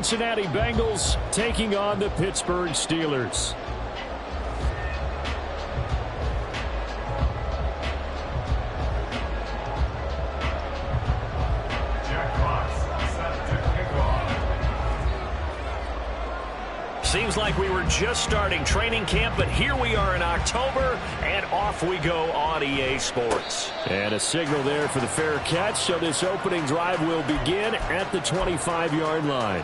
Cincinnati Bengals taking on the Pittsburgh Steelers. Seems like we were just starting training camp, but here we are in October, and off we go on EA Sports. And a signal there for the fair catch, so this opening drive will begin at the 25-yard line.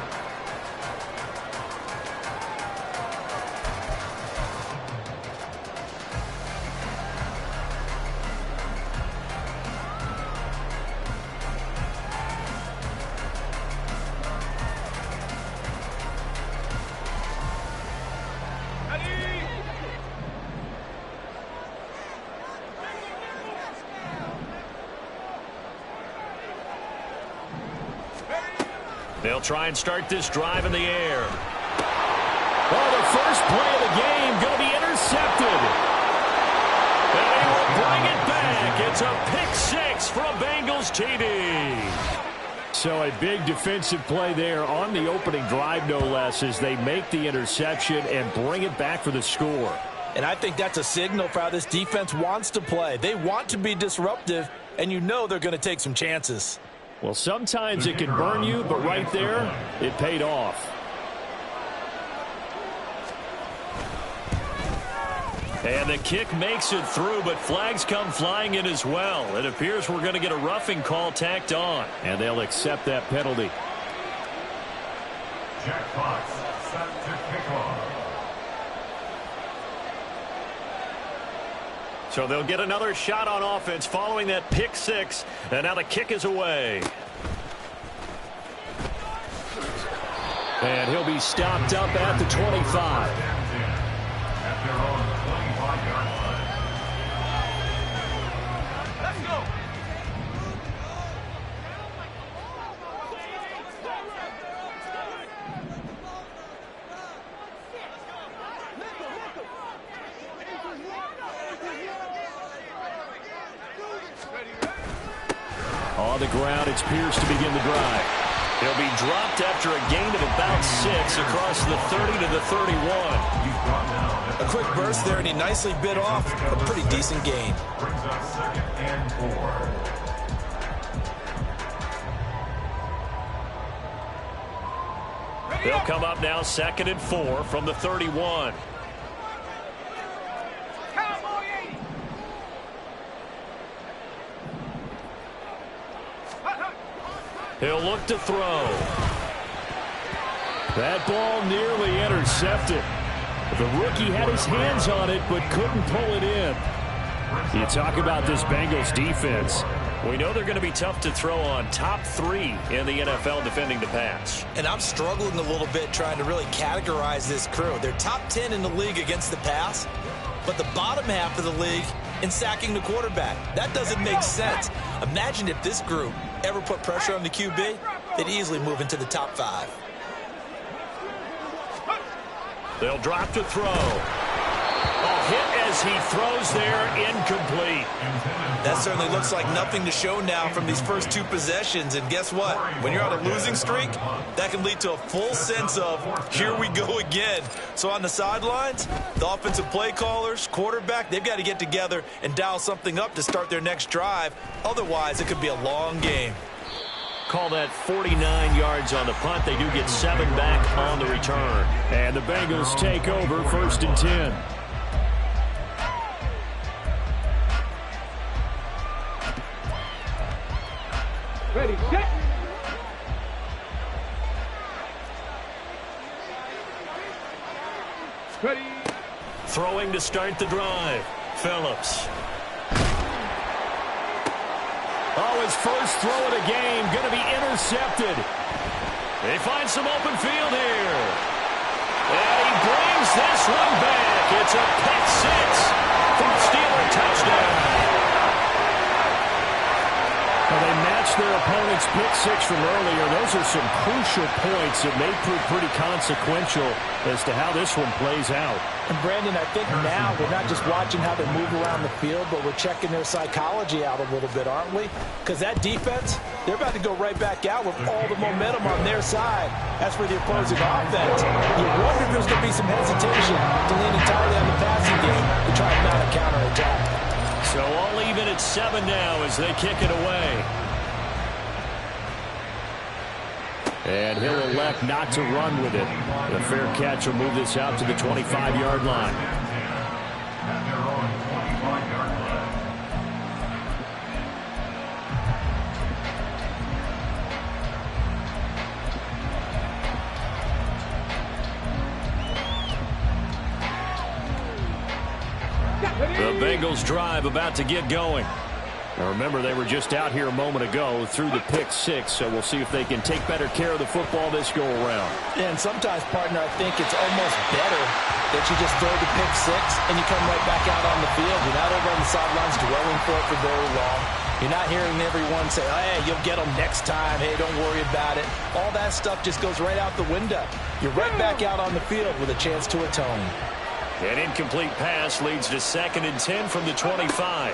They'll try and start this drive in the air. Oh, the first play of the game going to be intercepted. And they will bring it back. It's a pick six from Bengals TD. So a big defensive play there on the opening drive, no less, as they make the interception and bring it back for the score. And I think that's a signal for how this defense wants to play. They want to be disruptive, and you know they're going to take some chances. Well, sometimes it can burn you, but right there, it paid off. And the kick makes it through, but flags come flying in as well. It appears we're going to get a roughing call tacked on. And they'll accept that penalty. Jackpots set to kick off. So they'll get another shot on offense following that pick six. And now the kick is away. And he'll be stopped up at the 25. At their own 25-yard line. Let's go. On the ground, it's Pierce to begin the drive. He'll be dropped after a gain of about 6 across the 30 to the 31. A quick burst there, and he nicely bit off a pretty decent gain. Brings up 2nd and 4. They'll come up now 2nd and 4 from the 31. He'll look to throw. That ball nearly intercepted. The rookie had his hands on it, but couldn't pull it in. You talk about this Bengals defense. We know they're going to be tough to throw on. Top 3 in the NFL defending the pass. And I'm struggling a little bit trying to really categorize this crew. They're top 10 in the league against the pass, but the bottom half of the league in sacking the quarterback. That doesn't make sense. Imagine if this group ever put pressure on the QB, they'd easily move into the top 5. They'll drop to throw. A hit as he throws there, incomplete. That certainly looks like nothing to show now from these first 2 possessions. And guess what? When you're on a losing streak, that can lead to a full sense of, here we go again. So on the sidelines, the offensive play callers, quarterback, they've got to get together and dial something up to start their next drive. Otherwise, it could be a long game. Call that 49 yards on the punt. They do get 7 back on the return. And the Bengals take over 1st and 10. Ready, set. Ready. Throwing to start the drive. Phillips. Oh, his first throw of the game going to be intercepted. They find some open field here. And he brings this one back. It's a pick six for the Steeler touchdown. Well, they matched their opponent's pick six from earlier. Those are some crucial points that may prove pretty consequential as to how this one plays out. And Brandon, I think now we're not just watching how they move around the field, but we're checking their psychology out a little bit, aren't we? Because that defense, they're about to go right back out with all the momentum on their side. As for the opposing offense, you wonder if there's going to be some hesitation to lean entirely on the passing game to try to mount a counterattack. So all even at 7 now as they kick it away. And he'll elect not to run with it. The fair catch will move this out to the 25-yard line. At their own 25-yard line. The Bengals drive about to get going. Now remember, they were just out here a moment ago through the pick six, so we'll see if they can take better care of the football this go around. And sometimes, partner, I think it's almost better that you just throw the pick six and you come right back out on the field. You're not over on the sidelines dwelling for it for very long. You're not hearing everyone say, hey, you'll get them next time. Hey, don't worry about it. All that stuff just goes right out the window. You're right back out on the field with a chance to atone. An incomplete pass leads to 2nd and 10 from the 25.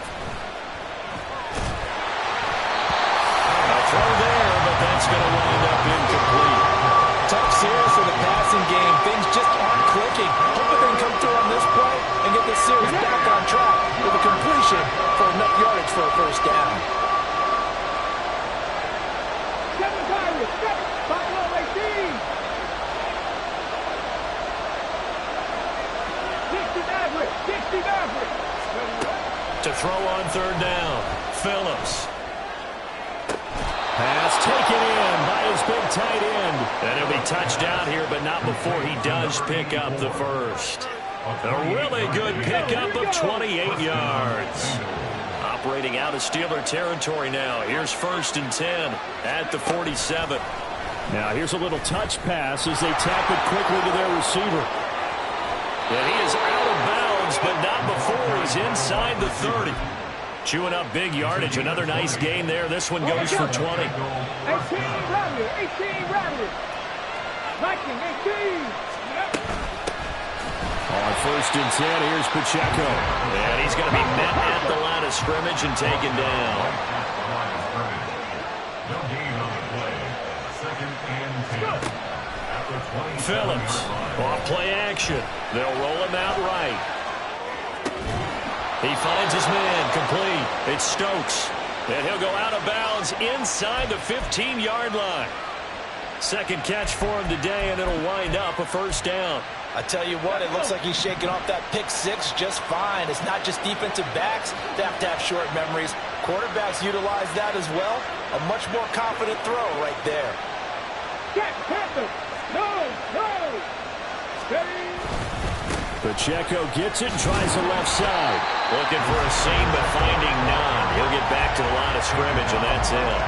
Throw there, but that's going to wind up incomplete. Tough series for the passing game. Things just aren't clicking. Hoping they can come through on this play and get this series back on track with a completion for enough yardage for a first down. 7 targets, 7, Buffalo 18. 60 average, 60 average. To throw on 3rd down, Phillips. Pass taken in by his big tight end. And he'll be touchdown here, but not before he does pick up the first. A really good pickup of 28 yards. Operating out of Steeler territory now. Here's 1st and 10 at the 47. Now here's a little touch pass as they tap it quickly to their receiver. And he is out of bounds, but not before he's inside the 30. Chewing up big yardage. Another nice gain there. This one goes for 20. 18 Rabbit, 18 Rabbit. Viking, 18. On 1st and 10, here's Pacheco. And he's going to be met at the line of scrimmage and taken down. No gain on the play. 2nd and 10. At the 20. Phillips off play action. They'll roll him out right. He finds his man complete. It's Stokes. And he'll go out of bounds inside the 15-yard line. 2nd catch for him today, and it'll wind up a first down. I tell you what, it looks like he's shaking off that pick six just fine. It's not just defensive backs that have to have short memories. Quarterbacks utilize that as well. A much more confident throw right there. Get Panther. No, no. Steady. Pacheco gets it and tries the left side. Looking for a seam, but finding none. He'll get back to the line of scrimmage, and that's it.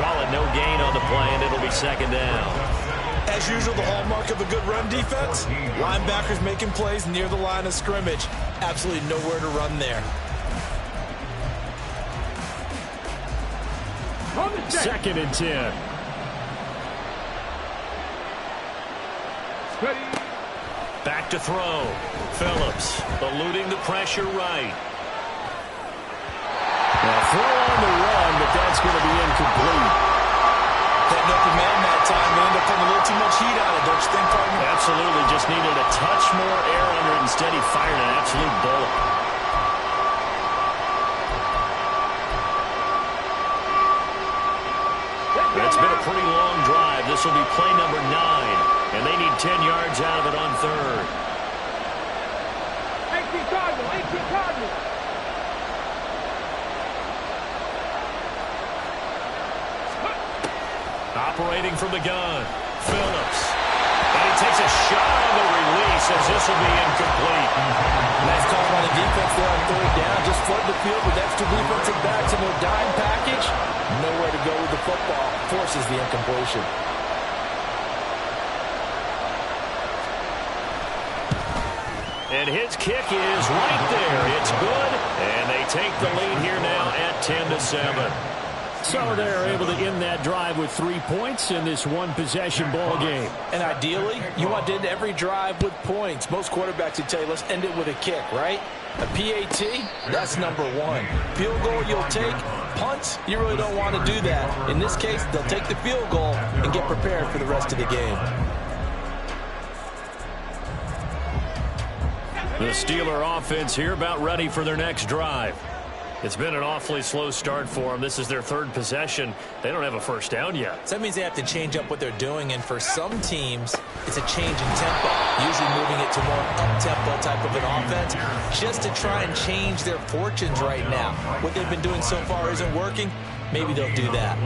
Call it no gain on the play, and it'll be 2nd down. As usual, the hallmark of a good run defense, linebackers making plays near the line of scrimmage. Absolutely nowhere to run there. 2nd and 10. Ready. Back to throw. Phillips eluding the pressure right. Now throw on the run, but that's going to be incomplete. Getting up the man that time, they end up putting a little too much heat on it, don't you think, partner? Absolutely, just needed a touch more air under it. Instead, he fired an absolute bullet. It's been a pretty long drive. This will be play number 9, and they need 10 yards out of it on 3rd. 18 Cardinal, 18 Cardinal. Operating from the gun, Phillips. And he takes a shot on the release as this will be incomplete. Nice call by the defense there on 3rd down. Just flood the field with extra defensive backs in their dime package. Nowhere to go with the football. Forces the incompletion. And his kick is right there. It's good. And they take the lead here now at 10-7. So they're able to end that drive with 3 points in this one-possession ball game. And ideally, you want to end every drive with points. Most quarterbacks would tell you, let's end it with a kick, right? A PAT, that's number one. Field goal you'll take. Punts, you really don't want to do that. In this case, they'll take the field goal and get prepared for the rest of the game. The Steeler offense here about ready for their next drive. It's been an awfully slow start for them. This is their third possession. They don't have a first down yet. So that means they have to change up what they're doing, and for some teams, it's a change in tempo, usually moving it to more up-tempo type of an offense, just to try and change their fortunes right now. What they've been doing so far isn't working. Maybe they'll do that.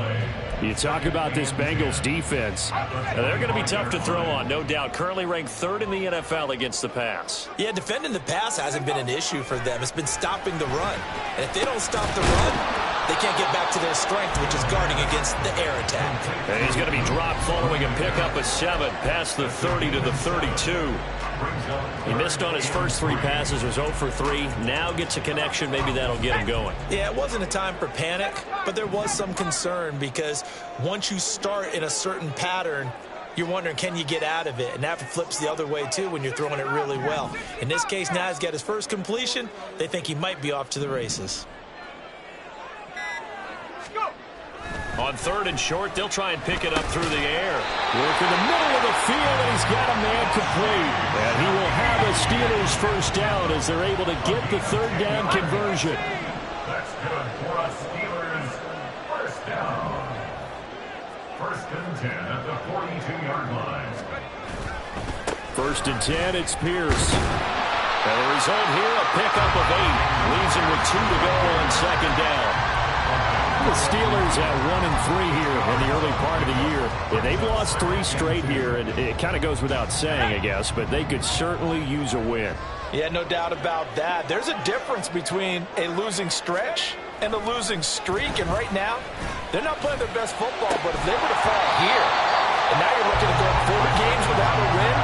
You talk about this Bengals defense. They're going to be tough to throw on, no doubt. Currently ranked third in the NFL against the pass. Yeah, defending the pass hasn't been an issue for them. It's been stopping the run. And if they don't stop the run, they can't get back to their strength, which is guarding against the air attack. And he's going to be dropped following a pickup of 7 past the 30 to the 32. He missed on his first 3 passes, was 0 for 3. Now gets a connection. Maybe that'll get him going. Yeah, it wasn't a time for panic, but there was some concern because once you start in a certain pattern, you're wondering, can you get out of it? And that flips the other way, too, when you're throwing it really well. In this case, now he's got his first completion. They think he might be off to the races. On 3rd and short, they'll try and pick it up through the air. Work in the middle of the field, and he's got a man complete. And he will have a Steelers first down as they're able to get the 3rd down conversion. That's good for a Steelers first down. 1st and 10 at the 42-yard line. 1st and 10, it's Pierce. And the result here, a pickup of 8. Leaves him with 2 to go on 2nd down. The Steelers at 1-3 here in the early part of the year. Yeah, they've lost 3 straight here, and it kind of goes without saying, I guess, but they could certainly use a win. Yeah, no doubt about that. There's a difference between a losing stretch and a losing streak, and right now, they're not playing their best football, but if they were to fall here, and now you're looking at going 4 games without a win,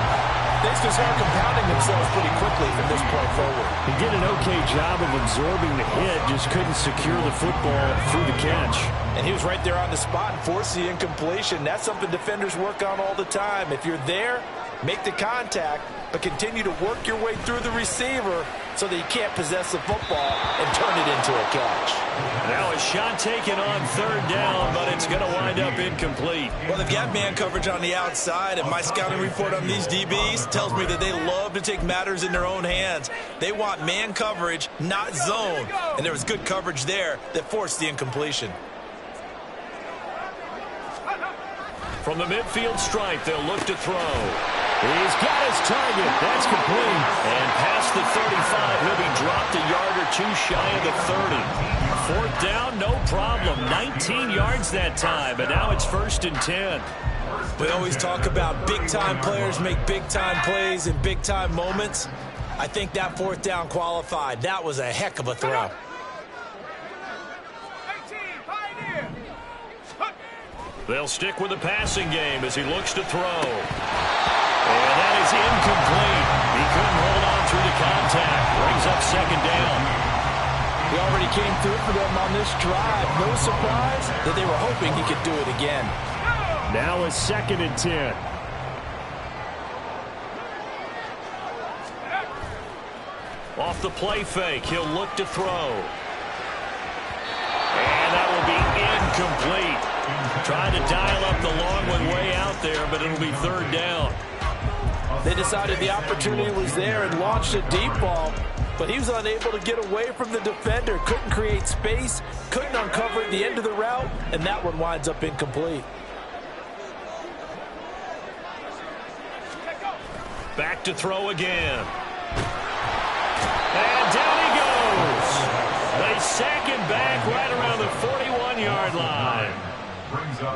things can start compounding themselves pretty quickly from this point forward. He did an okay job of absorbing the hit, just couldn't secure the football through the catch. And he was right there on the spot and forced the incompletion. That's something defenders work on all the time. If you're there, make the contact, but continue to work your way through the receiver so that you can't possess the football and turn it into a catch. Now a shot taken on 3rd down, but it's going to wind up incomplete. Well, they've got man coverage on the outside, and my scouting report on these DBs tells me that they love to take matters in their own hands. They want man coverage, not zone. And there was good coverage there that forced the incompletion. From the midfield stripe, they'll look to throw. He's got his target. That's complete. And past the 35, he'll be dropped a yard or 2 shy of the 30. 4th down, no problem. 19 yards that time, but now it's 1st and 10. We always talk about big-time players make big-time plays in big-time moments. I think that 4th down qualified. That was a heck of a throw. They'll stick with the passing game as he looks to throw. And that is incomplete. He couldn't hold on through the contact. Brings up 2nd down. He already came through for them on this drive. No surprise that they were hoping he could do it again. Now a 2nd and 10. Off the play fake, he'll look to throw. And that will be incomplete. Trying to dial up the long one way out there, but it'll be 3rd down. They decided the opportunity was there and launched a deep ball, but he was unable to get away from the defender. Couldn't create space, couldn't uncover at the end of the route, and that one winds up incomplete. Back to throw again. And down he goes. They sack him back right around the 41-yard line.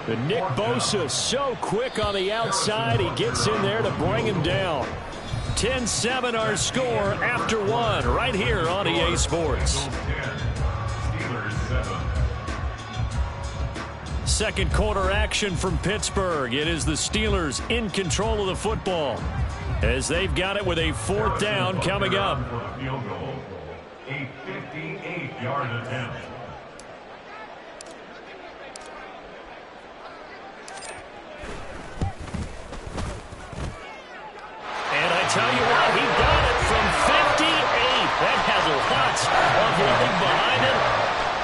The Nick Bosa so quick on the outside. He gets in there to bring him down. 10-7 our score after 1 right here on EA Sports. Second quarter action from Pittsburgh. It is the Steelers in control of the football as they've got it with a 4th down coming up. A 58-yard attempt. tell you what, he got it from 58. That has lots of leg behind it.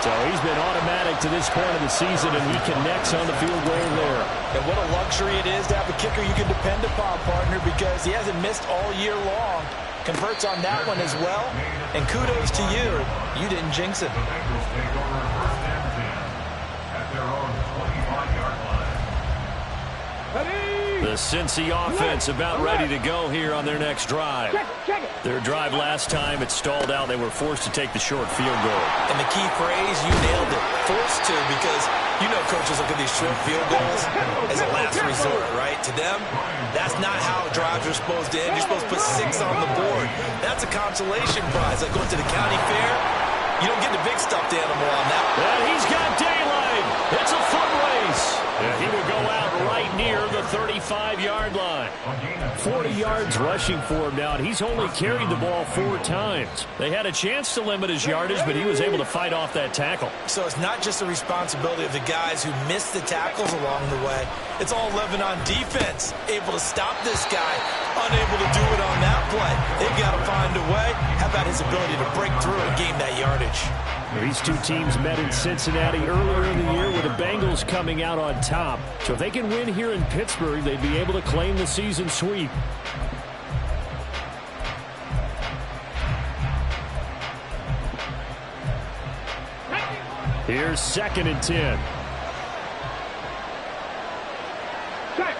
So he's been automatic to this point of the season, and he connects on the field goal there. And what a luxury it is to have a kicker you can depend upon, partner, because he hasn't missed all year long. Converts on that one as well. And kudos to you. You didn't jinx it. The Bengals take over first and 10 at their own 25-yard line. The Cincy offense about ready to go here on their next drive. Check it. Their drive last time, it stalled out. They were forced to take the short field goal. And the key phrase, you nailed it. Forced to, because you know coaches look at these short field goals as a last resort, right? To them, that's not how drives are supposed to end. You're supposed to put 6 on the board. That's a consolation prize. Like going to the county fair, you don't get the big stuffed animal on that. And he's got daylight. It's a foot race. And he will go out right near the 35-yard line. 40 yards rushing for him now, and he's only carried the ball 4 times. They had a chance to limit his yardage, but he was able to fight off that tackle. So it's not just the responsibility of the guys who missed the tackles along the way. It's all 11 on defense, able to stop this guy, unable to do it on that play. They've got to find a way. How about his ability to break through and gain that yardage? These two teams met in Cincinnati earlier in the year with the Bengals coming out on top. So if they can win here in Pittsburgh, they'd be able to claim the season sweep. Here's 2nd and 10. Check.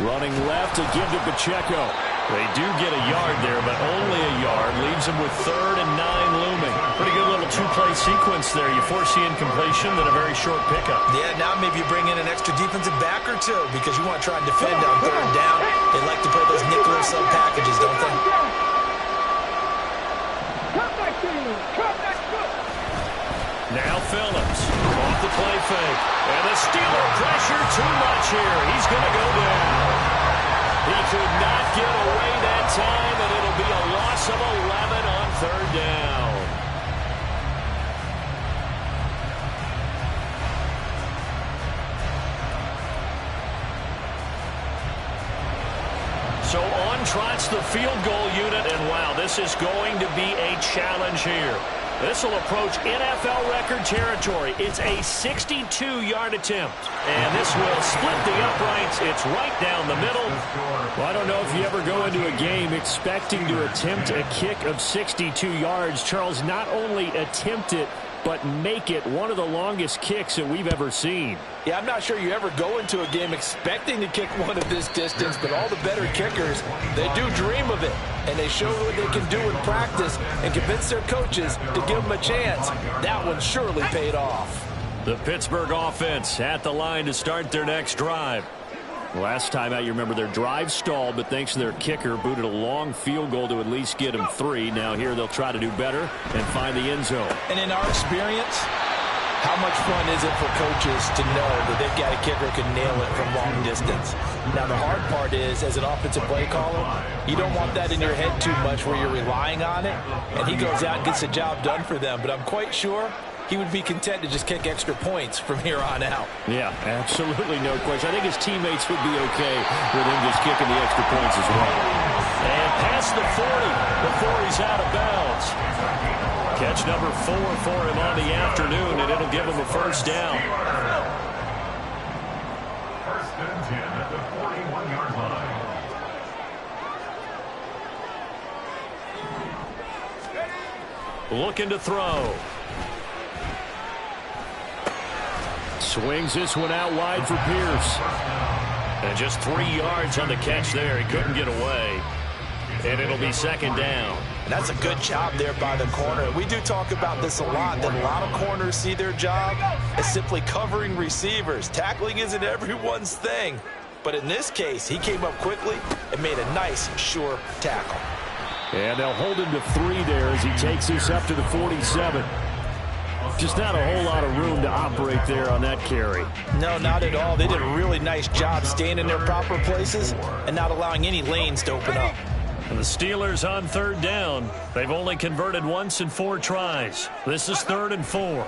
Running left to give to Pacheco. They do get a yard there, but only a yard. Leaves them with 3rd and 9 looming. Pretty good little 2-play sequence there. You force the incompletion, then a very short pickup. Yeah, now maybe you bring in an extra defensive back or two because you want to try and defend on 3rd down. They like to play those nickel or sub packages, don't they? Come back foot. Now Phillips off the play fake. And the Steeler pressure too much here. He's going to go down. He could not get away that time, and it'll be a loss of 11 on 3rd down. So on trots the field goal unit, and wow, this is going to be a challenge here. This will approach NFL record territory. It's a 62-yard attempt. And this will split the uprights. It's right down the middle. Well, I don't know if you ever go into a game expecting to attempt a kick of 62 yards. Charles, not only attempt it, but make it one of the longest kicks that we've ever seen. Yeah, I'm not sure you ever go into a game expecting to kick one of this distance, but all the better kickers, they do dream of it. And they show what they can do in practice and convince their coaches to give them a chance. That one surely paid off. The Pittsburgh offense at the line to start their next drive. Last time out, you remember their drive stalled, but thanks to their kicker, booted a long field goal to at least get them 3. Now here they'll try to do better and find the end zone. And in our experience, how much fun is it for coaches to know that they've got a kicker who can nail it from long distance? Now, the hard part is, as an offensive play caller, you don't want that in your head too much where you're relying on it, and he goes out and gets the job done for them. But I'm quite sure he would be content to just kick extra points from here on out. Yeah, absolutely no question. I think his teammates would be okay with him just kicking the extra points as well. And past the 40 before he's out of bounds. Catch number 4 for him on the afternoon, and it'll give him a 1st down. 1st and 10 at the 41-yard line. Looking to throw. Swings this one out wide for Pierce. And just 3 yards on the catch there. He couldn't get away. And it'll be 2nd down. And that's a good job there by the corner. We do talk about this a lot, that a lot of corners see their job as simply covering receivers. Tackling isn't everyone's thing. But in this case, he came up quickly and made a nice, sure tackle. And they'll hold him to 3 there as he takes this up to the 47. Just not a whole lot of room to operate there on that carry. No, not at all. They did a really nice job staying in their proper places and not allowing any lanes to open up. And the Steelers on 3rd down. They've only converted once in 4 tries. This is 3rd and 4.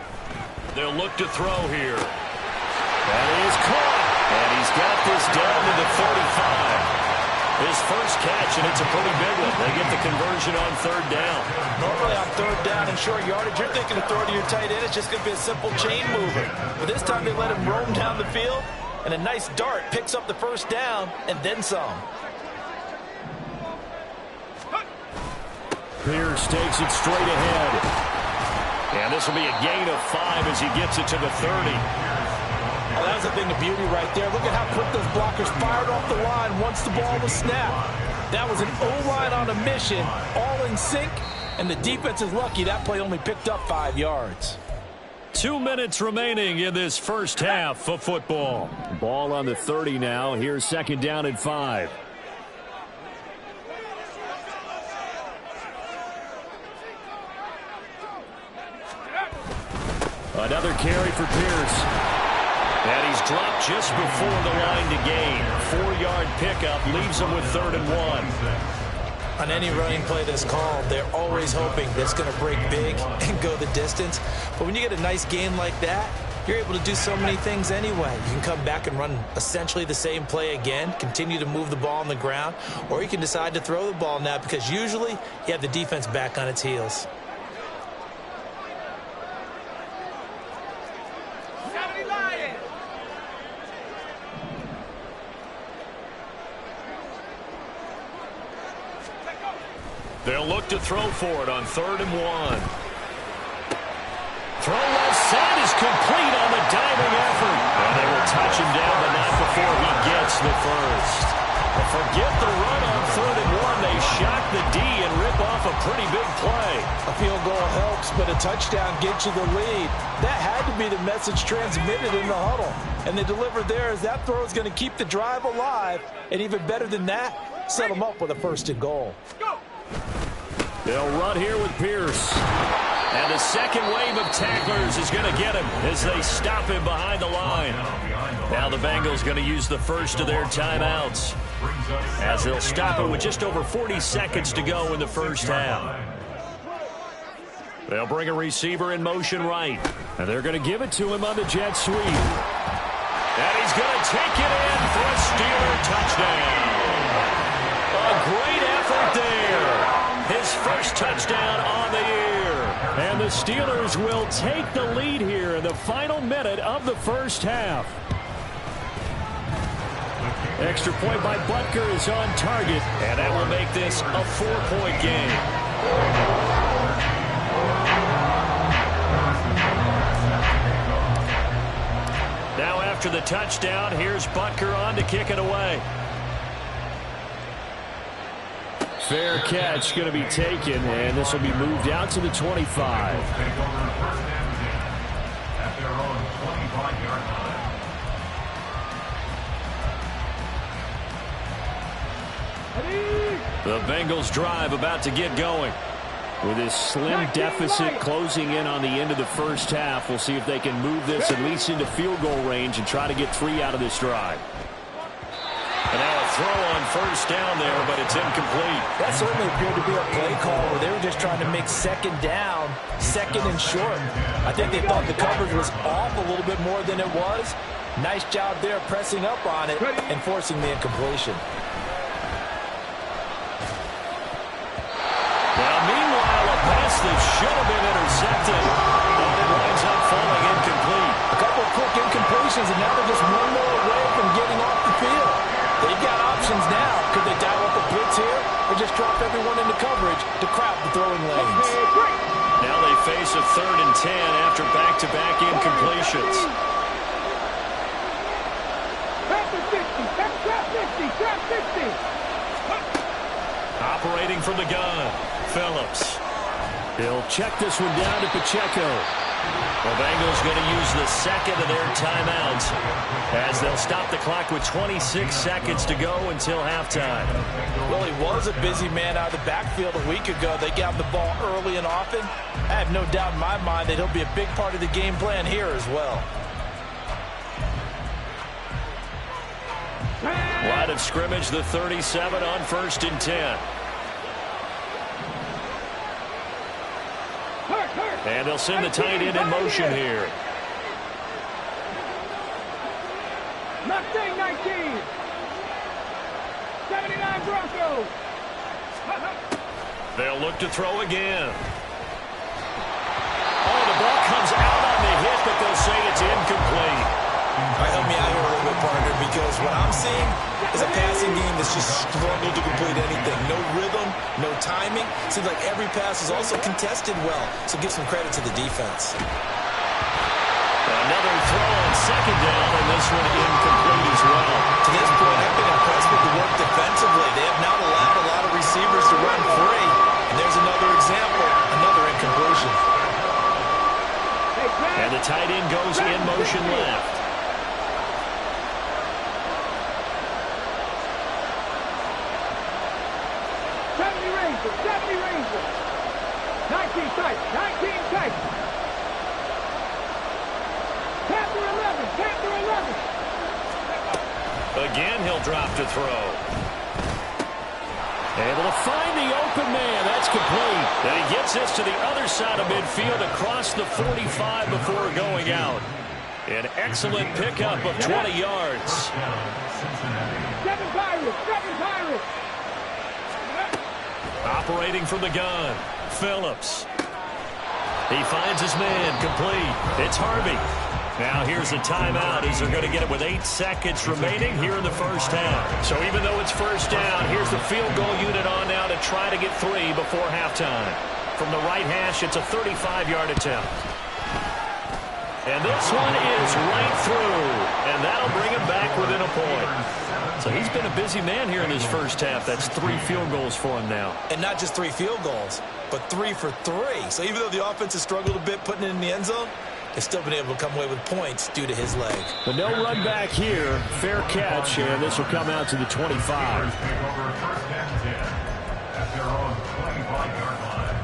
They'll look to throw here. That is caught. And he's got this down to the 35. catch, and it's a pretty big one. They get the conversion on third down. Normally on third down and short yardage, you're thinking of throwing to your tight end. It's just going to be a simple chain mover. But this time they let him roam down the field, and a nice dart picks up the first down and then some. Pierce takes it straight ahead. And this will be a gain of 5 as he gets it to the 30. Oh, that was a thing of beauty right there. Look at how quick those blockers fired off the line once the ball was snapped. That was an O-line on a mission, all in sync, and the defense is lucky that play only picked up 5 yards. 2 minutes remaining in this first half of football. Ball on the 30 now. Here's second down and 5. Another carry for Pierce. And he's dropped just before the line to gain. 4-yard pickup leaves him with 3rd and 1. On any running play that's called, they're always hoping that it's going to break big and go the distance. But when you get a nice gain like that, you're able to do so many things anyway. You can come back and run essentially the same play again, continue to move the ball on the ground, or you can decide to throw the ball now because usually you have the defense back on its heels. They'll look to throw for it on 3rd and 1. Throw left side is complete on the diving effort. And they will touch him down, but not before he gets the first. Forget the run on 3rd and 1. They shock the D and rip off a pretty big play. A field goal helps, but a touchdown gets you the lead. That had to be the message transmitted in the huddle. And they delivered there as that throw is going to keep the drive alive. And even better than that, set them up with a 1st and goal. They'll run here with Pierce. And the second wave of tacklers is going to get him as they stop him behind the line. Now the Bengals going to use the first of their timeouts as they'll stop it with just over 40 seconds to go in the first half. They'll bring a receiver in motion right. And they're going to give it to him on the jet sweep. And he's going to take it in for a Steeler touchdown. A great effort there. His first touchdown on the year. And the Steelers will take the lead here in the final minute of the first half. Extra point by Butker is on target, and that will make this a 4-point game. Now after the touchdown, here's Butker on to kick it away. Fair catch going to be taken, and this will be moved out to the 25. The Bengals drive about to get going. With this slim deficit closing in on the end of the first half, we'll see if they can move this at least into field goal range and try to get 3 out of this drive. And now a throw on 1st down there, but it's incomplete. That certainly appeared to be a play call where they were just trying to make 2nd down, 2nd and short. I think they thought the coverage was off a little bit more than it was. Nice job there pressing up on it and forcing the incompletion. Now, meanwhile, a pass that should have been intercepted, and it winds up falling incomplete. A couple of quick incompletions, and now they're just one more away from getting off the field. They've got options now. Could they dial up a blitz here or just drop everyone into coverage to crowd the throwing lanes? Now they face a 3rd and 10 after back-to-back incompletions. Operating from the gun, Phillips. He'll check this one down to Pacheco. The Bengals going to use the 2nd of their timeouts as they'll stop the clock with 26 seconds to go until halftime. Well, he was a busy man out of the backfield a week ago. They got the ball early and often. I have no doubt in my mind that he'll be a big part of the game plan here as well. Line of scrimmage, the 37 on 1st and 10. And they'll send the tight end in motion here. Mustang 19. 79 Broncos. They'll look to throw again. Oh, the ball comes out on the hit, but they'll say it's incomplete. All right, help me out here a little bit, partner, because what I'm seeing is a passing game that's just struggled to complete anything. No rhythm, no timing. Seems like every pass is also contested well, so give some credit to the defense. Another throw on second down, and this one incomplete as well. To this point, I've been impressed with the work defensively. They have not allowed a lot of receivers to run free. And there's another example, another incompletion. And the tight end goes in motion left. 70 Rangers. 19 Titans. 19 Titans. Panther 11. Panther 11. Again, he'll drop to throw. Able to find the open man. That's complete. And he gets this to the other side of midfield across the 45 before going out. An excellent pickup of 20 yards. 7 Pirates. 7 Pirates. Operating from the gun, Phillips. He finds his man, complete. It's Harvey. Now here's a timeout as they're going to get it with 8 seconds remaining here in the first half. So even though it's first down, here's the field goal unit on now to try to get 3 before halftime. From the right hash, it's a 35-yard attempt. And this one is right through, and that'll bring him back within a point. So he's been a busy man here in this first half. That's 3 field goals for him now. And not just 3 field goals, but 3 for 3. So even though the offense has struggled a bit putting it in the end zone, they've still been able to come away with points due to his leg. But no run back here. Fair catch, and this will come out to the 25. At their own 25-yard line.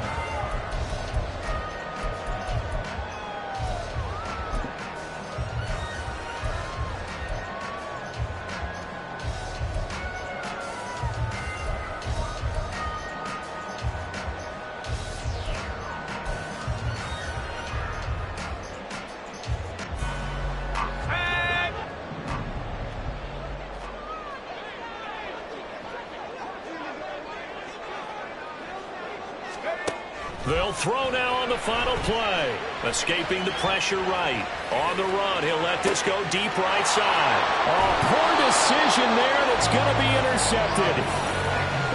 They'll throw now on the final play. Escaping the pressure right. On the run, he'll let this go deep right side. Oh, poor decision there that's going to be intercepted.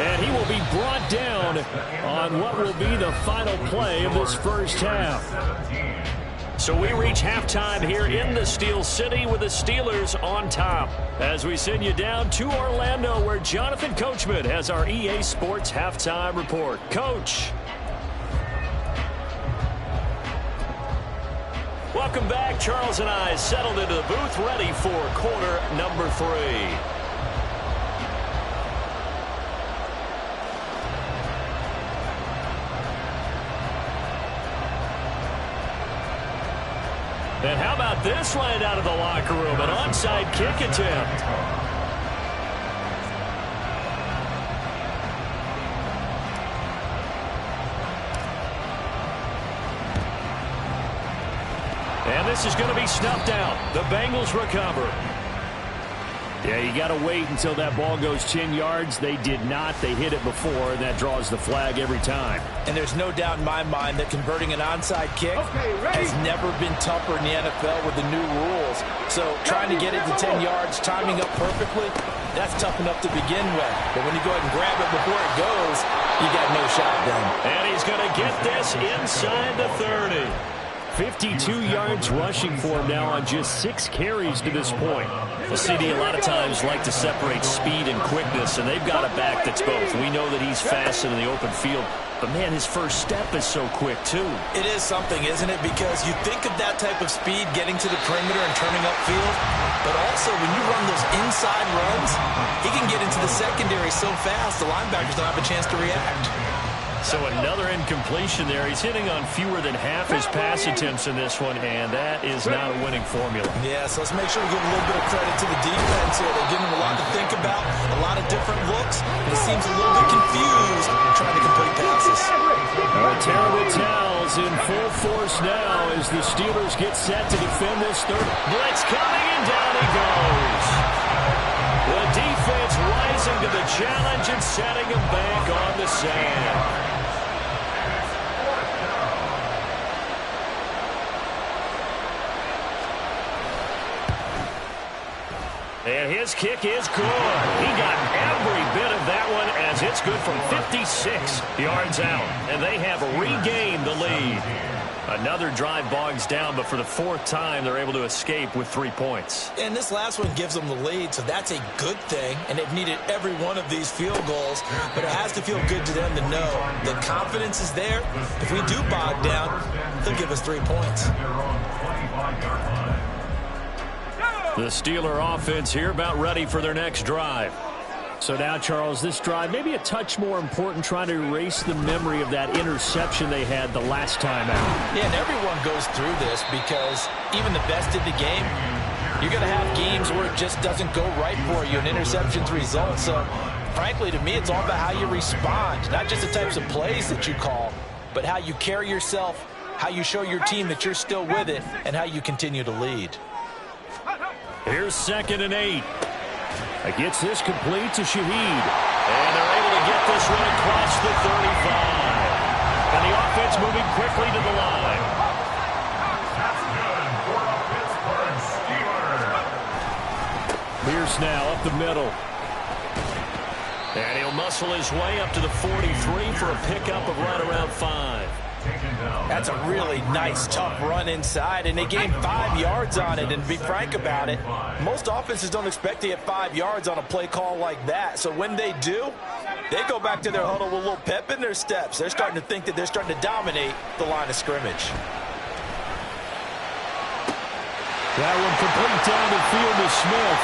And he will be brought down on what will be the final play of this first half. So we reach halftime here in the Steel City with the Steelers on top. As we send you down to Orlando where Jonathan Coachman has our EA Sports halftime report. Coach. Welcome back. Charles and I settled into the booth ready for quarter number 3. And how about this right out of the locker room? An onside kick attempt. And this is going to be snuffed out. The Bengals recover. Yeah, you got to wait until that ball goes 10 yards. They did not. They hit it before, and that draws the flag every time. And there's no doubt in my mind that converting an onside kick has never been tougher in the NFL with the new rules. So trying to get it to 10 yards, timing up perfectly, that's tough enough to begin with. But when you go ahead and grab it before it goes, you got no shot then. And he's going to get this inside the 30. 52 yards rushing for him now on just 6 carries to this point. The CD a lot of times like to separate speed and quickness, and they've got a back that's both. We know that he's fast in the open field, but man, his first step is so quick too. It is something, isn't it? Because you think of that type of speed getting to the perimeter and turning upfield, but also when you run those inside runs, he can get into the secondary so fast the linebackers don't have a chance to react. So another incompletion there. He's hitting on fewer than half his pass attempts in this one, and that is not a winning formula. Yeah, so let's make sure we give a little bit of credit to the defense here. They're giving him a lot to think about, a lot of different looks, and he seems a little bit confused trying to complete passes. Terrible towels in full force now as the Steelers get set to defend this third. Blitz coming, and down he goes. The defense rises rising to the challenge and setting him back on the sand. And his kick is good. He got every bit of that one as it's good from 56 yards out. And they have regained the lead. Another drive bogs down, but for the fourth time, they're able to escape with 3 points. And this last one gives them the lead, so that's a good thing. And they've needed every one of these field goals, but it has to feel good to them to know the confidence is there. If we do bog down, they'll give us 3 points. The Steeler offense here about ready for their next drive. So now, Charles, this drive maybe a touch more important, trying to erase the memory of that interception they had the last time out. Yeah, and everyone goes through this because even the best in the game, you're going to have games where it just doesn't go right for you, and interceptions result. So, frankly, to me, it's all about how you respond, not just the types of plays that you call, but how you carry yourself, how you show your team that you're still with it, and how you continue to lead. Here's 2nd and 8. Gets this complete to Shaheed. And they're able to get this one across the 35. And the offense moving quickly to the line. That's good for a Pittsburgh Steelers. Pierce now up the middle. And he'll muscle his way up to the 43 for a pickup of right around 5. That's a really nice, tough run inside, and they gained 5 yards on it. And to be frank about it, most offenses don't expect to get 5 yards on a play call like that. So when they do, they go back to their huddle with a little pep in their steps. They're starting to think that they're starting to dominate the line of scrimmage. That one complete down the field to Smith.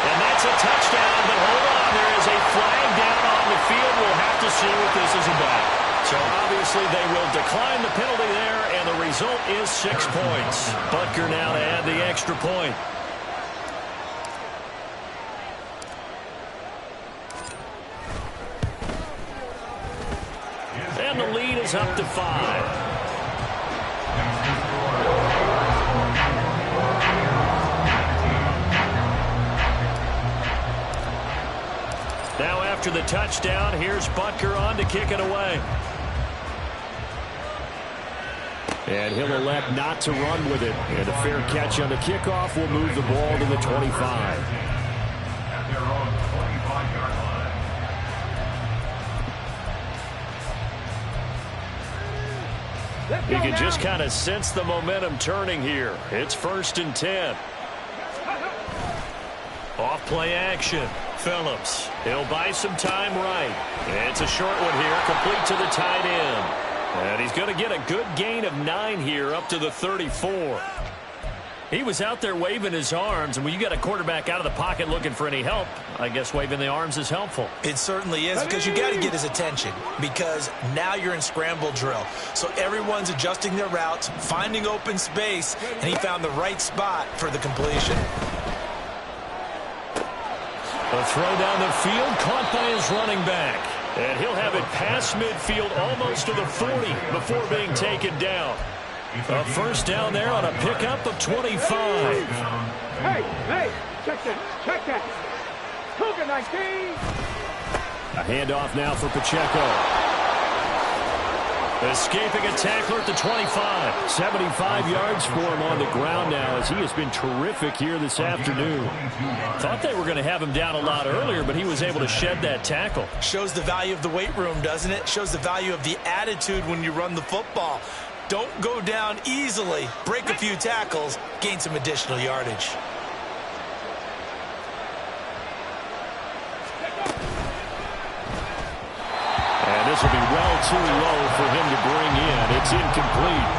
And that's a touchdown, but hold on, there is a flag down on the field. We'll have to see what this is about. So obviously they will decline the penalty there, and the result is 6 points. Butker now to add the extra point. And the lead is up to 5. Now after the touchdown, here's Butker on to kick it away. And he'll elect not to run with it. And a fair catch on the kickoff will move the ball to the 25. At their own 25-yard line. You can just kind of sense the momentum turning here. It's 1st and 10. Off play action. Phillips. He'll buy some time right. It's a short one here, complete to the tight end. And he's going to get a good gain of 9 here up to the 34. He was out there waving his arms, and when you got a quarterback out of the pocket looking for any help, I guess waving the arms is helpful. It certainly is, because you got to get his attention, because now you're in scramble drill. So everyone's adjusting their routes, finding open space, and he found the right spot for the completion. A throw down the field, caught by his running back. And he'll have it past midfield almost to the 40 before being taken down. A first down there on a pickup of 25. Hey, check that. Cougar 19. A handoff now for Pacheco. Escaping a tackler at the 25. 75 yards for him on the ground now, as he has been terrific here this afternoon. Thought they were going to have him down a lot earlier, but he was able to shed that tackle. Shows the value of the weight room, doesn't it? Shows the value of the attitude when you run the football. Don't go down easily. Break a few tackles, gain some additional yardage. And this will be well too low for him to bring in. It's incomplete.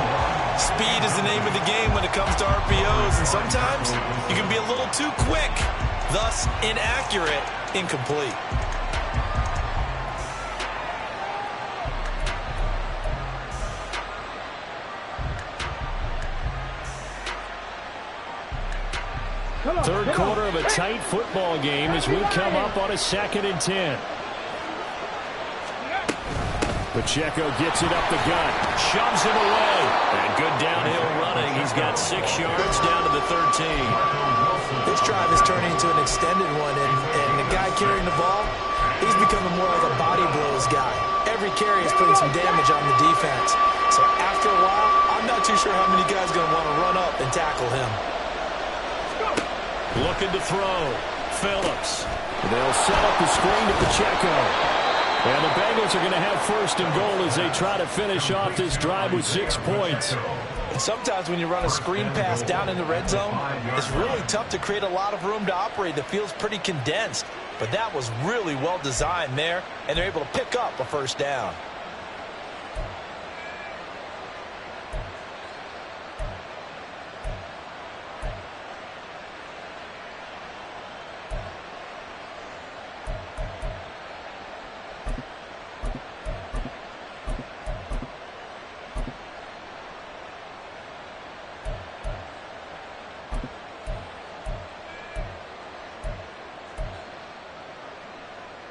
Speed is the name of the game when it comes to RPOs, and sometimes you can be a little too quick, thus inaccurate, incomplete. Third quarter of a tight football game as we come up on a 2nd and 10. Pacheco gets it up the gut. Shoves it away. And good downhill running. He's got 6 yards down to the 13. This drive is turning into an extended one, and the guy carrying the ball He's becoming more like a body blows guy. Every carry is putting some damage on the defense. So after a while, I'm not too sure how many guys are going to want to run up and tackle him. Looking to throw. Phillips. They'll set up the screen to Pacheco. And the Bengals are going to have first and goal as they try to finish off this drive with 6 points. And sometimes when you run a screen pass down in the red zone, it's really tough to create a lot of room to operate. The field's pretty condensed. But that was really well designed there, and they're able to pick up a first down.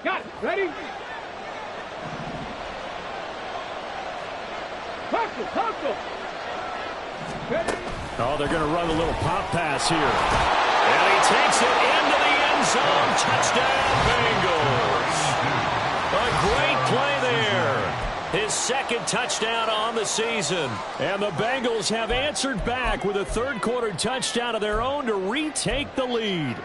Got it. Ready? Hustle. Ready? Oh, they're going to run a little pop pass here. And he takes it into the end zone. Touchdown, Bengals. A great play there. His second touchdown on the season. And the Bengals have answered back with a third-quarter touchdown of their own to retake the lead.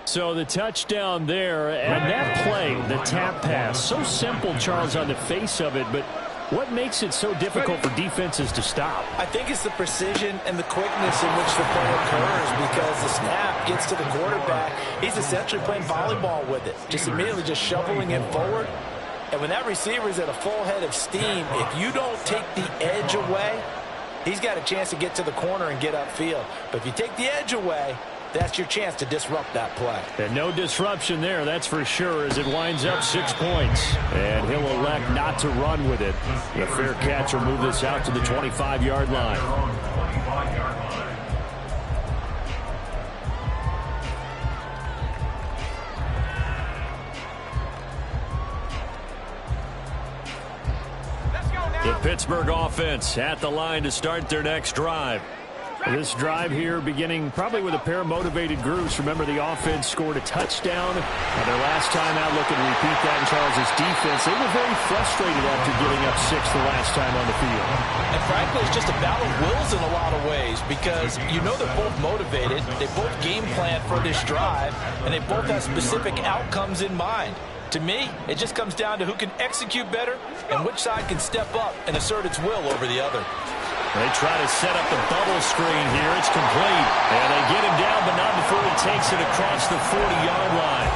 So the touchdown there, and that play, the tap pass, so simple, Charles, on the face of it, but what makes it so difficult for defenses to stop? I think it's the precision and the quickness in which the play occurs, because the snap gets to the quarterback. He's essentially playing volleyball with it, just immediately just shoveling it forward. And when that receiver is at a full head of steam, if you don't take the edge away, he's got a chance to get to the corner and get upfield. But if you take the edge away, that's your chance to disrupt that play. And no disruption there, that's for sure, as it winds up 6 points. And he'll elect not to run with it. The fair catch will move this out to the 25-yard line. The Pittsburgh offense at the line to start their next drive. This drive here beginning probably with a pair of motivated groups. Remember, the offense scored a touchdown. Their last time out, looking to repeat that in Charles's defense. They were very frustrated after giving up 6 the last time on the field. And frankly, it's just a battle of wills in a lot of ways, because you know they're both motivated. They both game plan for this drive, and they both have specific outcomes in mind. To me, it just comes down to who can execute better and which side can step up and assert its will over the other. They try to set up the bubble screen here. It's complete. And they get him down, but not before he takes it across the 40-yard line.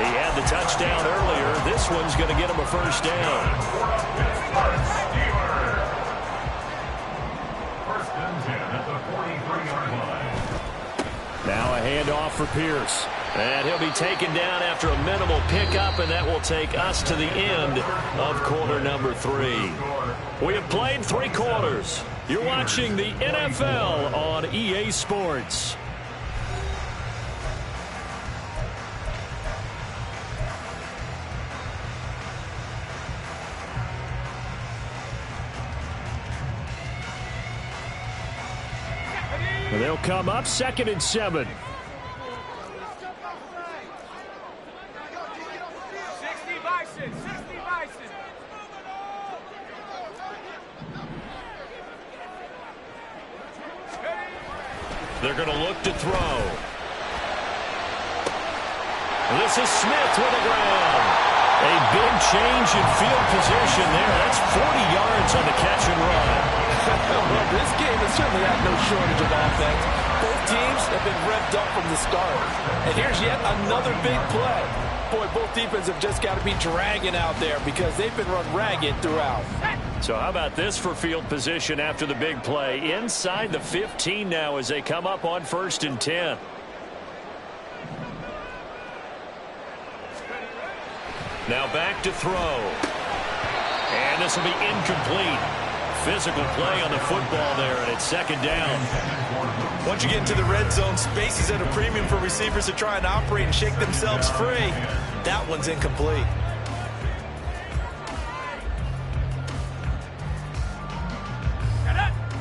He had the touchdown earlier. This one's going to get him a first down. First and 10 at the 43-yard line. Now a handoff for Pierce. And he'll be taken down after a minimal pickup, and that will take us to the end of quarter number 3. We have played 3 quarters. You're watching the NFL on EA Sports. They'll come up 2nd and 7. They're going to look to throw. This is Smith with the ground. A big change in field position there. That's 40 yards on the catch and run. Well, this game has certainly had no shortage of offense. Both teams have been revved up from the start. And here's yet another big play. Boy, both defenses have just got to be dragging out there because they've been run ragged throughout. So how about this for field position after the big play? Inside the 15 now as they come up on 1st and 10. Now back to throw. And this will be incomplete. Physical play on the football there, and it's 2nd down. Once you get into the red zone, space is at a premium for receivers to try and operate and shake themselves free. That one's incomplete.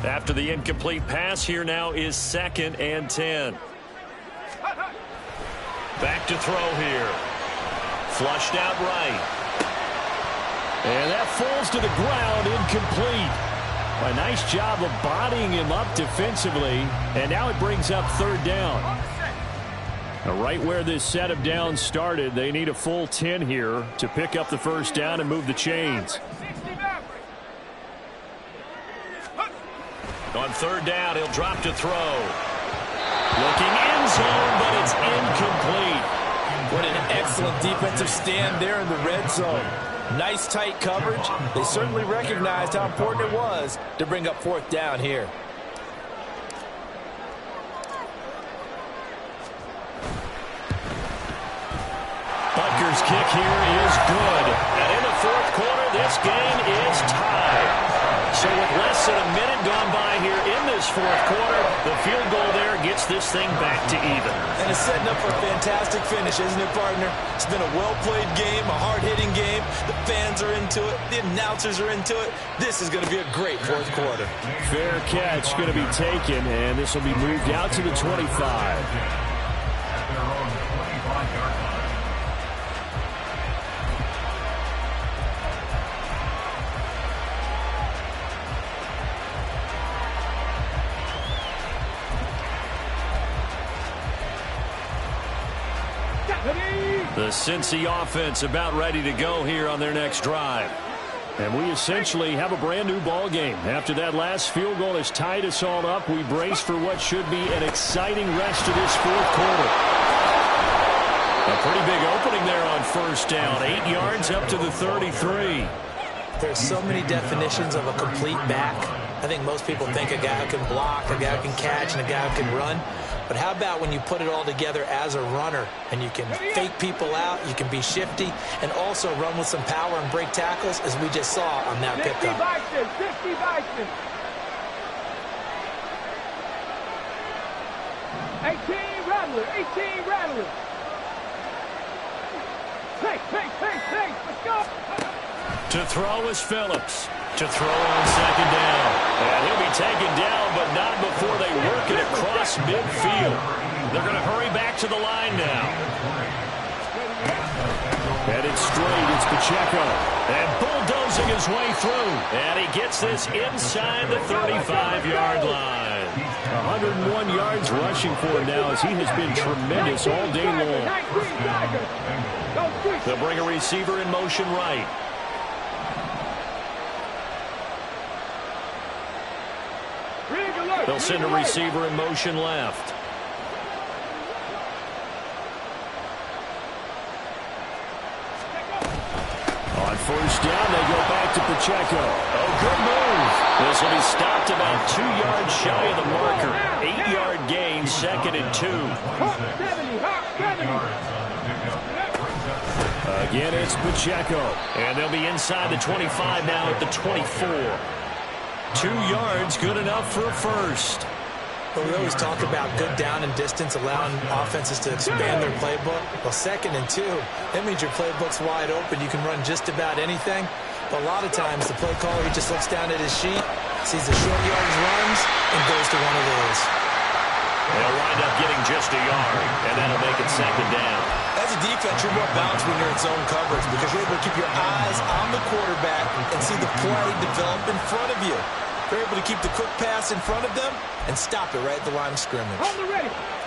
After the incomplete pass, here now is 2nd and 10. Back to throw here. Flushed out right. And that falls to the ground, incomplete. A nice job of bodying him up defensively. And now it brings up third down. Now, right where this set of downs started, they need a full 10 here to pick up the first down and move the chains. On third down, he'll drop to throw. Looking end zone, but it's incomplete. What an excellent defensive stand there in the red zone. Nice tight coverage. They certainly recognized how important it was to bring up fourth down here. Butker's kick here is good. And in the fourth quarter, this game is tied. So with less than a minute gone by here in this fourth quarter, the field goal there gets this thing back to even. And it's setting up for a fantastic finish, isn't it, partner? It's been a well-played game, a hard-hitting game. The fans are into it. The announcers are into it. This is going to be a great fourth quarter. Fair catch going to be taken, and this will be moved out to the 25. The Cincy offense about ready to go here on their next drive. And we essentially have a brand new ball game. After that last field goal has tied us all up, we brace for what should be an exciting rest of this fourth quarter. A pretty big opening there on first down. 8 yards up to the 33. There's so many definitions of a complete back. I think most people think a guy who can block, a guy who can catch, and a guy who can run. But how about when you put it all together as a runner and you can fake people out, you can be shifty, and also run with some power and break tackles, as we just saw on that pickup. 50 Bison. 18 Rattler. 18 Rattler. Hey, let's go. To throw is Phillips. To throw on second down. And he'll be taken down, but not before they work it across midfield. They're going to hurry back to the line now. Headed straight, it's Pacheco. And bulldozing his way through. And he gets this inside the 35-yard line. 101 yards rushing for him now, as he has been tremendous all day long. They'll bring a receiver in motion right. They'll send a receiver in motion left. On first down, they go back to Pacheco. Oh, good move. This will be stopped about 2 yards shy of the marker. 8-yard gain, 2nd and 2. Again, it's Pacheco. And they'll be inside the 25 now at the 24. 2 yards, good enough for a first. Well, we always talk about good down and distance, allowing offenses to expand their playbook. Well, 2nd and 2, that means your playbook's wide open. You can run just about anything. But a lot of times, the play caller, he just looks down at his sheet, sees the short yardage runs, and goes to one of those. They'll wind up getting just a yard, and that'll make it 2nd down. As a defense, you're more balanced when you're in zone coverage because you're able to keep your eyes on the quarterback and see the play develop in front of you. You're able to keep the quick pass in front of them and stop it right at the line of scrimmage.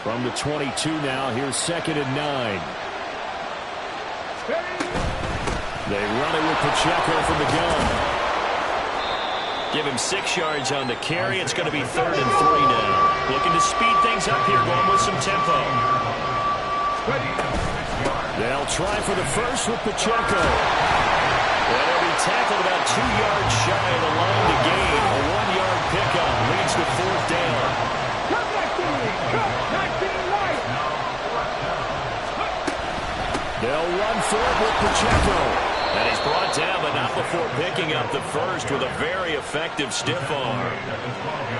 From the 22 now, here's 2nd and 9. They run it with Pacheco from the gun. Give him 6 yards on the carry. It's going to be 3rd and 3 now. Looking to speed things up here, going with some tempo. They'll try for the first with Pacheco. And he'll be tackled about 2 yards shy of the line to gain. A 1-yard pickup leads to 4th down. They'll run for it with Pacheco. And he's brought down, but not before picking up the first with a very effective stiff arm.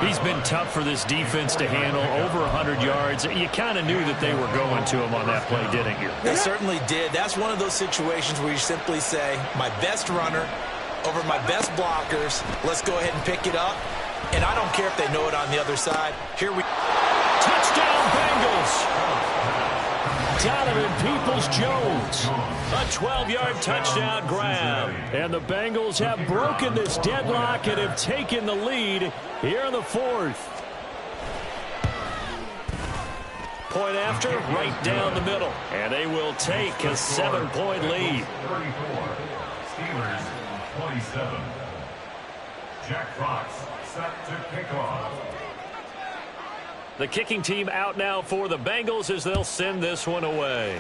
He's been tough for this defense to handle, over 100 yards. You kind of knew that they were going to him on that play, didn't you? They certainly did. That's one of those situations where you simply say, my best runner over my best blockers. Let's go ahead and pick it up. And I don't care if they know it on the other side. Here we... Touchdown, Bengals! Donovan Peoples-Jones. A 12-yard touchdown grab. And the Bengals have broken this deadlock and have taken the lead here in the fourth. Point after, right down the middle. And they will take a 7-point lead. 34. Steelers 27. Jack Fox set to kick off. The kicking team out now for the Bengals as they'll send this one away.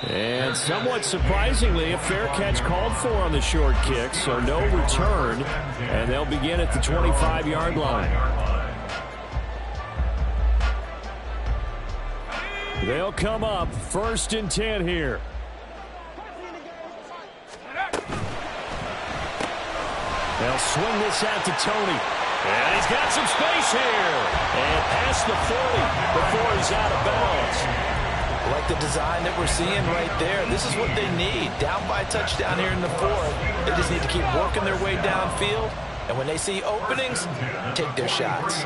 And somewhat surprisingly, a fair catch called for on the short kick, so no return. And they'll begin at the 25-yard line. They'll come up 1st and 10 here. They'll swing this out to Tony. And he's got some space here. And past the 40 before he's out of bounds. Like the design that we're seeing right there. This is what they need. Down by a touchdown here in the fourth. They just need to keep working their way downfield. And when they see openings, take their shots.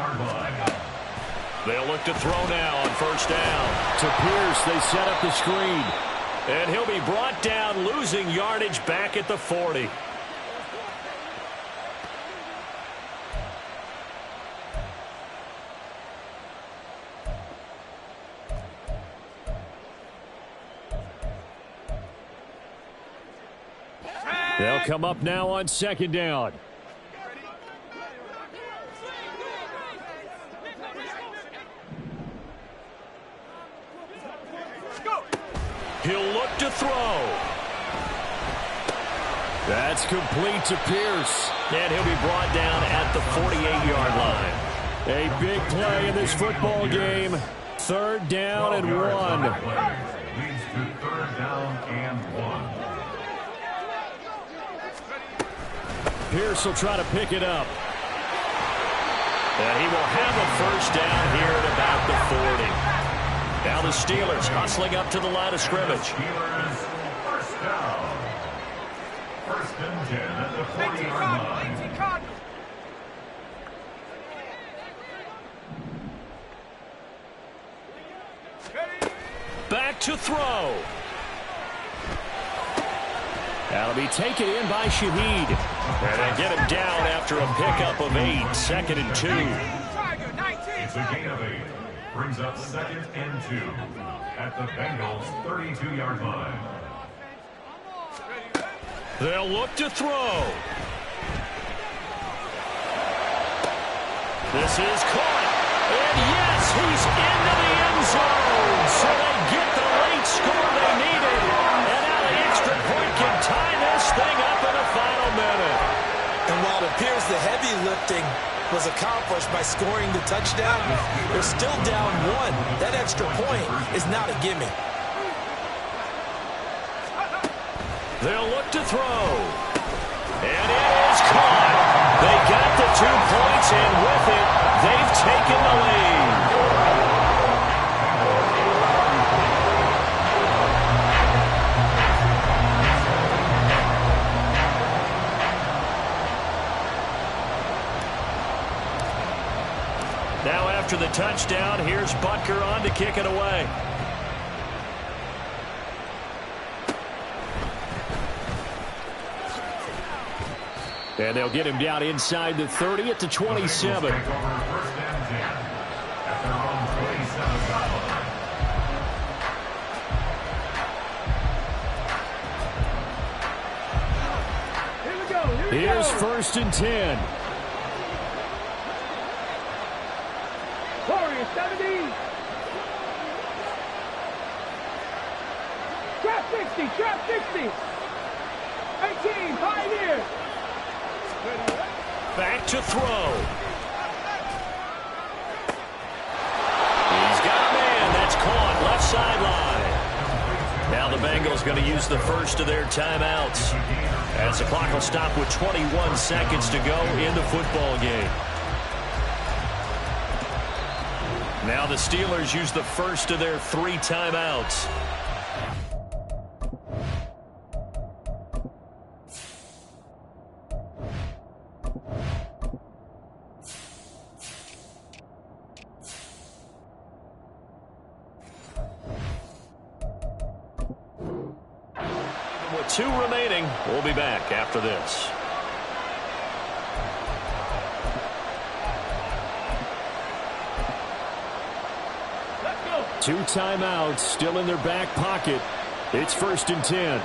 They'll look to throw now on 1st down. To Pierce, they set up the screen. And he'll be brought down, losing yardage back at the 40. They'll come up now on 2nd down. He'll look to throw. That's complete to Pierce. And he'll be brought down at the 48-yard line. A big play in this football game. 3rd down and 1. Leads to 3rd down and 1. Pierce will try to pick it up. And he will have a 1st down here at about the 40. Now the Steelers hustling up to the line of scrimmage. Steelers 1st down. 1st and 10 at the 40-yard line. Back to throw. That'll be taken in by Shaheed. And they get him down after a pickup of 8. 2nd and 2. It's a gain of 8. Brings up 2nd and 2 at the Bengals 32-yard line. They'll look to throw. This is caught. And yes, he's into the end zone. So they get the late score they needed. And now the extra point can tie this thing up in the final minute. And while it appears the heavy lifting was accomplished by scoring the touchdown, they're still down 1. That extra point is not a gimme. They'll look to throw. And it is caught. They got the 2 points, and with it, they've taken the lead. Now after the touchdown, here's Butker on to kick it away. And they'll get him down inside the 30 at the 27. Here's 1st and 10. Warriors 70. Trap 60, trap 60. 18, Pioneers. Back to throw. He's got a man. That's caught left sideline. Now the Bengals going to use the first of their timeouts, as the clock will stop with 21 seconds to go in the football game. Now the Steelers use the first of their 3 timeouts. 2 remaining. We'll be back after this. Two timeouts still in their back pocket. It's 1st and 10.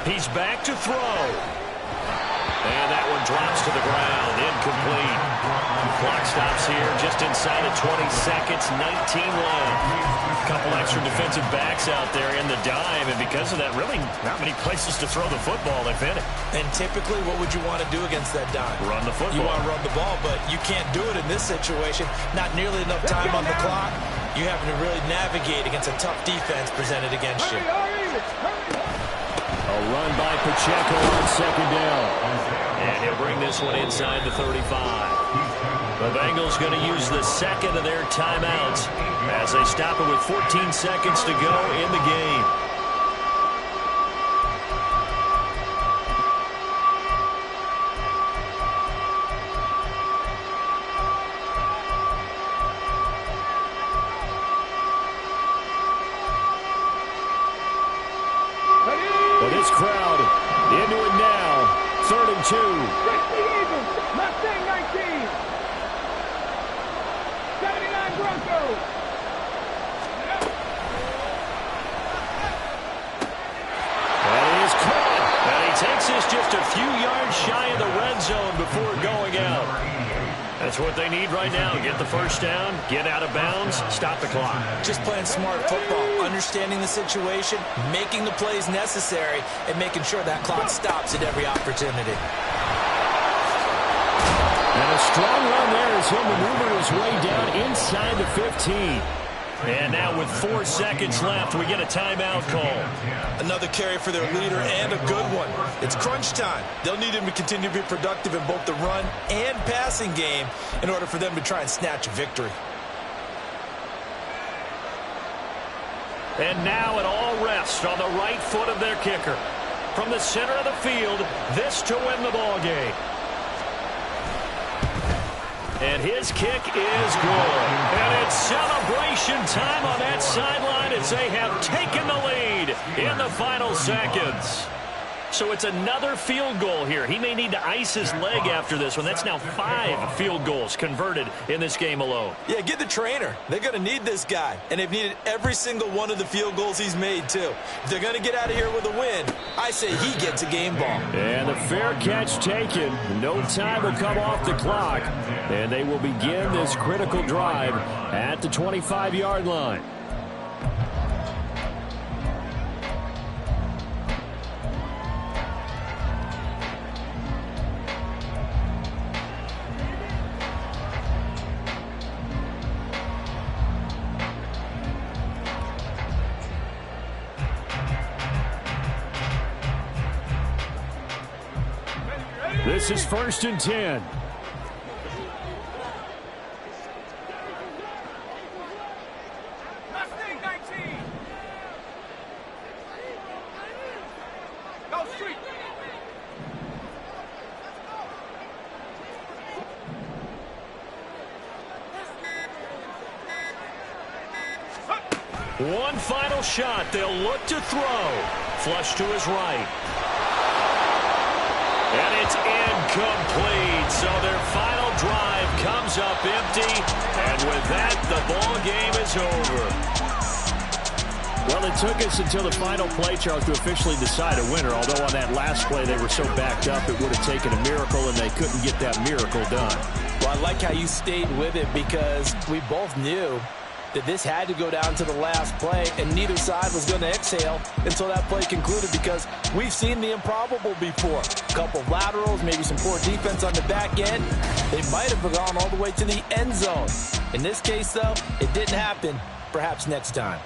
He's back to throw. And that one drops to the ground. Incomplete. Clock stops here just inside of 20 seconds. 19 left. A couple extra defensive backs out there in the dime. And because of that, really not many places to throw the football, if any. And typically, what would you want to do against that dime? Run the football. You want to run the ball, but you can't do it in this situation. Not nearly enough time on the clock. You having to really navigate against a tough defense presented against you. A run by Pacheco on 2nd down. And he'll bring this one inside the 35. The Bengals going to use the 2nd of their timeouts as they stop it with 14 seconds to go in the game. But this crowd into it now. 3rd and 2. Mustang 19. 79 Broncos. That is caught. And he takes this just a few yards shy of the red zone before going out. That's what they need right now. Get the 1st down, get out of bounds, stop the clock. Just playing smart football, understanding the situation, making the plays necessary, and making sure that clock stops at every opportunity. And a strong run there as he'll maneuver his way down inside the 15. And now with 4 seconds left, we get a timeout call. Another carry for their leader and a good one. It's crunch time. They'll need him to continue to be productive in both the run and passing game in order for them to try and snatch a victory. And now it all rests on the right foot of their kicker. From the center of the field, this to win the ball game. And his kick is good. And it's celebration time on that sideline as they have taken the lead in the final seconds. So it's another field goal here. He may need to ice his leg after this one. That's now 5 field goals converted in this game alone. Yeah, get the trainer. They're going to need this guy. And they've needed every single one of the field goals he's made, too. If they're going to get out of here with a win, I say he gets a game ball. And the fair catch taken. No time will come off the clock. And they will begin this critical drive at the 25-yard line. This is 1st and 10. Mustang 19. Go street. One final shot. They'll look to throw. Flush to his right. And it's incomplete. So their final drive comes up empty. And with that, the ball game is over. Well, it took us until the final play, Charles, to officially decide a winner. Although on that last play they were so backed up, it would have taken a miracle, and they couldn't get that miracle done. Well, I like how you stayed with it because we both knew that this had to go down to the last play, and neither side was going to exhale until that play concluded because we've seen the improbable before. A couple of laterals, maybe some poor defense on the back end. They might have gone all the way to the end zone. In this case, though, it didn't happen. Perhaps next time.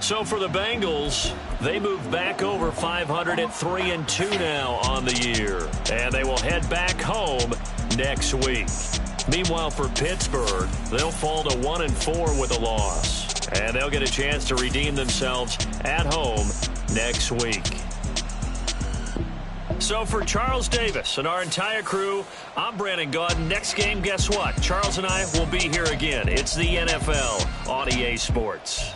So for the Bengals, they move back over 500 at 3-2 now on the year. And they will head back home next week. Meanwhile, for Pittsburgh, they'll fall to 1-4 with a loss. And they'll get a chance to redeem themselves at home next week. So for Charles Davis and our entire crew, I'm Brandon Gaudin. Next game, guess what? Charles and I will be here again. It's the NFL on EA Sports.